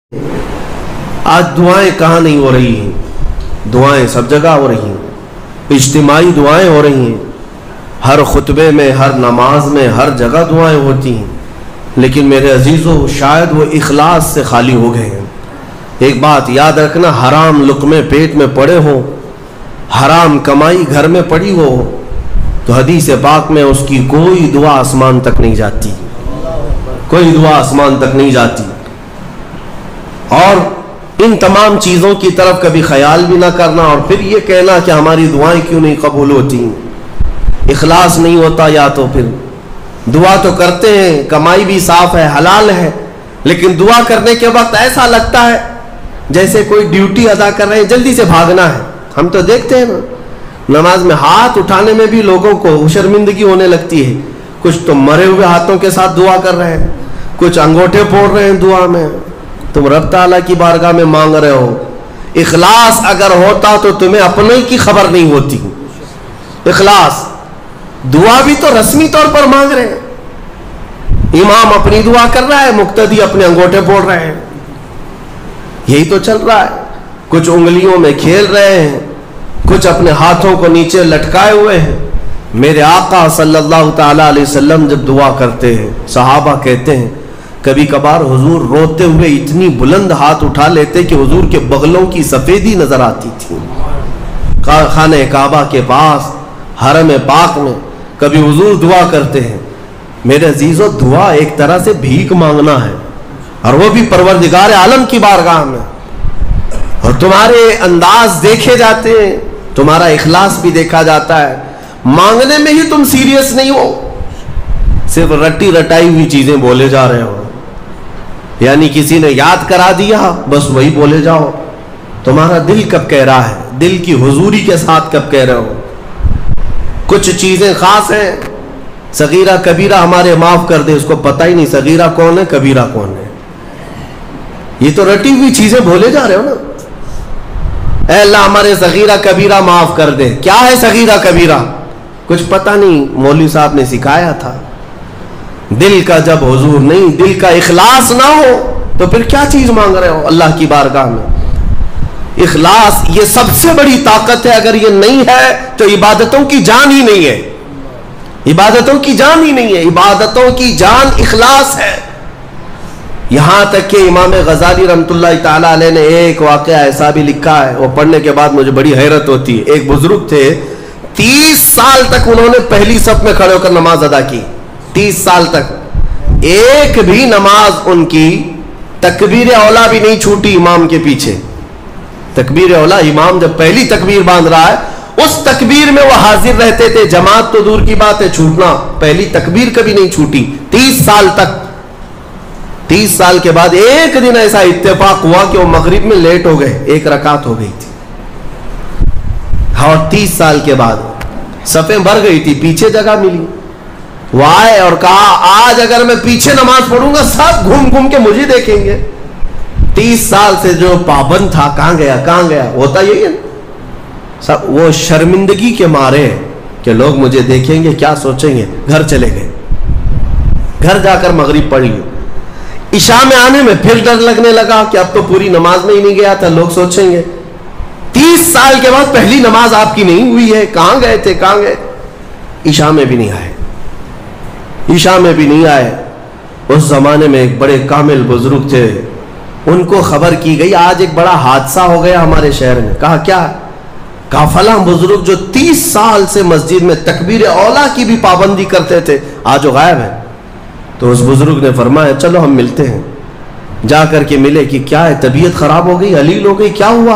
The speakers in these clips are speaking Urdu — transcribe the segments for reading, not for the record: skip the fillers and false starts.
آج دعائیں کہاں نہیں ہو رہی ہیں؟ دعائیں سب جگہ ہو رہی ہیں، اجتماعی دعائیں ہو رہی ہیں، ہر خطبے میں، ہر نماز میں، ہر جگہ دعائیں ہوتی ہیں، لیکن میرے عزیزو شاید وہ اخلاص سے خالی ہو گئے ہیں۔ ایک بات یاد رکھنا، حرام لقمے پیٹ میں پڑے ہوں، حرام کمائی گھر میں پڑی ہو تو حدیث پاک میں اس کی کوئی دعا آسمان تک نہیں جاتی، کوئی دعا آسمان تک نہیں جاتی۔ اور ان تمام چیزوں کی طرف کبھی خیال بھی نہ کرنا اور پھر یہ کہنا کہ ہماری دعائیں کیوں نہیں قبول ہوتی، اخلاص نہیں ہوتا، یا تو پھر دعا تو کرتے ہیں، کمائی بھی صاف ہے، حلال ہے، لیکن دعا کرنے کے وقت ایسا لگتا ہے جیسے کوئی ڈیوٹی ادا کر رہے ہیں، جلدی سے بھاگنا ہے۔ ہم تو دیکھتے ہیں نا، نماز میں ہاتھ اٹھانے میں بھی لوگوں کو شرمندگی ہونے لگتی ہے، کچھ تو مرے ہوئے ہاتھوں کے ساتھ دعا کر رہے ہیں، کچھ انگوٹھے پھوڑ رہے ہیں دعا میں۔ تم رب تعالیٰ کی بارگاہ میں مانگ رہے ہو، اخلاص اگر ہوتا تو تمہیں اپنے کی خبر نہیں ہوتی۔ اخلاص، دعا بھی تو رسمی طور پر مانگ رہے ہیں، امام اپنی دعا کر رہا ہے، مقتدی اپنے انگوٹھے پھوڑ رہے ہیں، یہی تو چل رہا ہے۔ کچھ انگلیوں میں کھیل رہے ہیں، کچھ اپنے ہاتھوں کو نیچے لٹکائے ہوئے ہیں۔ میرے آقا صلی اللہ تعالیٰ علیہ وسلم جب دعا کرتے ہیں، صحابہ کہتے ہیں کبھی کبھار حضور روتے ہوئے اتنی بلند ہاتھ اٹھا لیتے کہ حضور کے بغلوں کی سفیدی نظر آتی تھی۔ خانہ کعبہ کے پاس حرم پاک میں کبھی حضور دعا کرتے ہیں۔ میرے عزیزو، دعا ایک طرح سے بھیک مانگنا ہے، اور وہ بھی پروردگار عالم کی بارگاہ میں، اور تمہارے انداز دیکھے جاتے ہیں، تمہارا اخلاص بھی دیکھا جاتا ہے۔ مانگنے میں ہی تم سیریس نہیں ہو، صرف رٹی رٹائی ہوئی چیزیں بولے جا رہے ہو، یعنی کسی نے یاد کرا دیا بس وہی بولے جاؤ۔ تمہارا دل کب کہہ رہا ہے، دل کی حضوری کے ساتھ کب کہہ رہے ہو؟ کچھ چیزیں خاص ہیں، صغیرہ کبیرہ ہمارے معاف کر دے، اس کو پتہ ہی نہیں صغیرہ کون ہے کبیرہ کون ہے، یہ تو رٹی ہوئی چیزیں بولے جا رہے ہو نا۔ اے اللہ ہمارے صغیرہ کبیرہ معاف کر دے۔ کیا ہے صغیرہ کبیرہ؟ کچھ پتہ نہیں، مولوی صاحب نے سکھایا تھا۔ دل کا جب حضور نہیں، دل کا اخلاص نہ ہو تو پھر کیا چیز مانگ رہے ہو اللہ کی بارگاہ میں؟ اخلاص یہ سب سے بڑی طاقت ہے، اگر یہ نہیں ہے تو عبادتوں کی جان ہی نہیں ہے، عبادتوں کی جان ہی نہیں ہے، عبادتوں کی جان اخلاص ہے۔ یہاں تک کہ امام غزالی رحمۃ اللہ تعالی علیہ نے ایک واقعہ ایسا بھی لکھا ہے، وہ پڑھنے کے بعد مجھے بڑی حیرت ہوتی ہے۔ ایک بزرگ تھے، 30 سال تک انہوں نے پہلی صف میں کھڑے ہو کر نماز ادا کی، 30 سال تک ایک بھی نماز ان کی تکبیر اولا بھی نہیں چھوٹی امام کے پیچھے۔ تکبیر اولا، امام جب پہلی تکبیر باندھ رہا ہے اس تکبیر میں وہ حاضر رہتے تھے، جماعت تو دور کی بات ہے، چھوٹنا، پہلی تکبیر کبھی نہیں چھوٹی 30 سال تک۔ 30 سال کے بعد ایک دن ایسا اتفاق ہوا کہ وہ مغرب میں لیٹ ہو گئے، ایک رکعت ہو گئی تھی، اور 30 سال کے بعد صفیں بھر گئی تھی، پیچھے جگہ ملی، وہ آئے اور کہا آج اگر میں پیچھے نماز پڑھوں گا سب گھوم گھوم کے مجھے دیکھیں گے۔ 30 سال سے جو پابند تھا کہاں گیا، کہاں گیا؟ ہوتا یہی ہے سب، وہ شرمندگی کے مارے کہ لوگ مجھے دیکھیں گے، کیا سوچیں گے، گھر چلے گئے، گھر جا کر مغرب پڑھی۔ عشاء میں آنے میں پھر ڈر لگنے لگا کہ اب تو پوری نماز میں ہی نہیں گیا تھا، لوگ سوچیں گے۔ 30 سال کے بعد پہلی نماز آپ کی نہیں ہوئی ہے، کہاں گئے تھے، کہاں گئے؟ عشاء میں بھی نہیں آئے، عشاء میں بھی نہیں آئے۔ اس زمانے میں ایک بڑے کامل بزرگ تھے، ان کو خبر کی گئی آج ایک بڑا حادثہ ہو گیا ہمارے شہر میں۔ کہا کیا؟ کہا فلاں بزرگ جو 30 سال سے مسجد میں تکبیر اولا کی بھی پابندی کرتے تھے آج وہ غائب ہے۔ تو اس بزرگ نے فرمایا چلو ہم ملتے ہیں۔ جا کر کے ملے کہ کیا ہے، طبیعت خراب ہو گئی، حلیل ہو گئی، کیا ہوا؟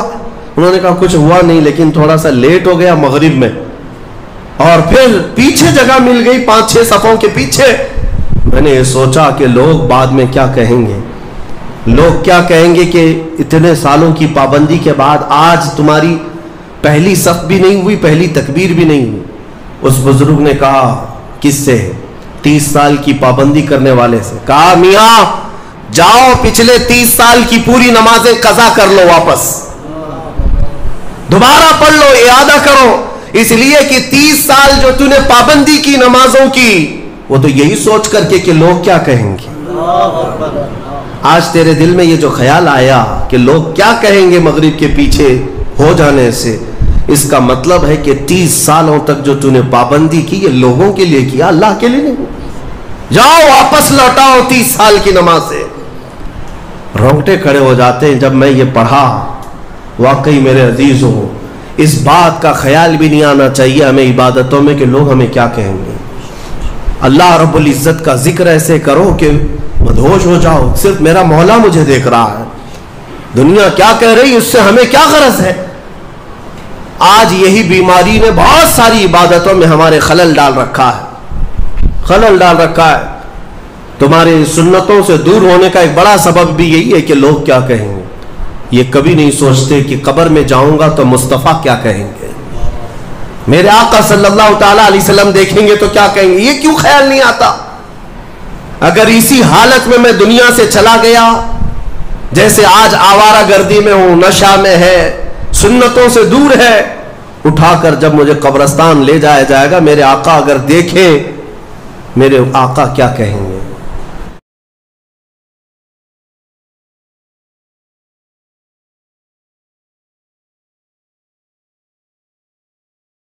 انہوں نے کہا کچھ ہوا نہیں، لیکن تھوڑا سا لیٹ ہو گیا مغرب میں، اور پھر پیچھے جگہ مل گئی 5-6 صفوں کے پیچھے۔ میں نے یہ سوچا کہ لوگ بعد میں کیا کہیں گے، لوگ کیا کہیں گے کہ اتنے سالوں کی پابندی کے بعد آج تمہاری پہلی صف بھی نہیں ہوئی، پہلی تکبیر بھی نہیں ہوئی۔ اس بزرگ نے کہا کس سے؟ 30 سال کی پابندی کرنے والے سے۔ کہا میاں جاؤ پچھلے 30 سال کی پوری نمازیں قضا کر لو، واپس دوبارہ پڑھ لو، اعادہ کرو، اس لیے کہ 30 سال جو تو نے پابندی کی نمازوں کی، وہ تو یہی سوچ کر کے کہ لوگ کیا کہیں گے۔ آج تیرے دل میں یہ جو خیال آیا کہ لوگ کیا کہیں گے مغرب کے پیچھے ہو جانے سے، اس کا مطلب ہے کہ 30 سالوں تک جو تو نے پابندی کی یہ لوگوں کے لیے کیا، اللہ کے لیے نہیں۔ جاؤ واپس لوٹاؤ 30 سال کی نماز سے۔ رونگٹے کھڑے ہو جاتے ہیں جب میں یہ پڑھا۔ واقعی میرے عزیزوں، اس بات کا خیال بھی نہیں آنا چاہیے ہمیں عبادتوں میں کہ لوگ ہمیں کیا کہیں گے۔ اللہ رب العزت کا ذکر ایسے کرو کہ مدہوش ہو جاؤ، صرف میرا مولا مجھے دیکھ رہا ہے، دنیا کیا کہہ رہی اس سے ہمیں کیا غرض ہے۔ آج یہی بیماری نے بہت ساری عبادتوں میں ہمارے خلل ڈال رکھا ہے۔ تمہاری سنتوں سے دور ہونے کا ایک بڑا سبب بھی یہی ہے کہ لوگ کیا کہیں گے۔ یہ کبھی نہیں سوچتے کہ قبر میں جاؤں گا تو مصطفیٰ کیا کہیں گے، میرے آقا صلی اللہ تعالی علیہ وسلم دیکھیں گے تو کیا کہیں گے۔ یہ کیوں خیال نہیں آتا؟ اگر اسی حالت میں دنیا سے چلا گیا، جیسے آج آوارہ گردی میں ہوں، نشہ میں ہے، سنتوں سے دور ہے، اٹھا کر جب مجھے قبرستان لے جایا جائے گا، میرے آقا اگر دیکھیں، میرے آقا کیا کہیں گے؟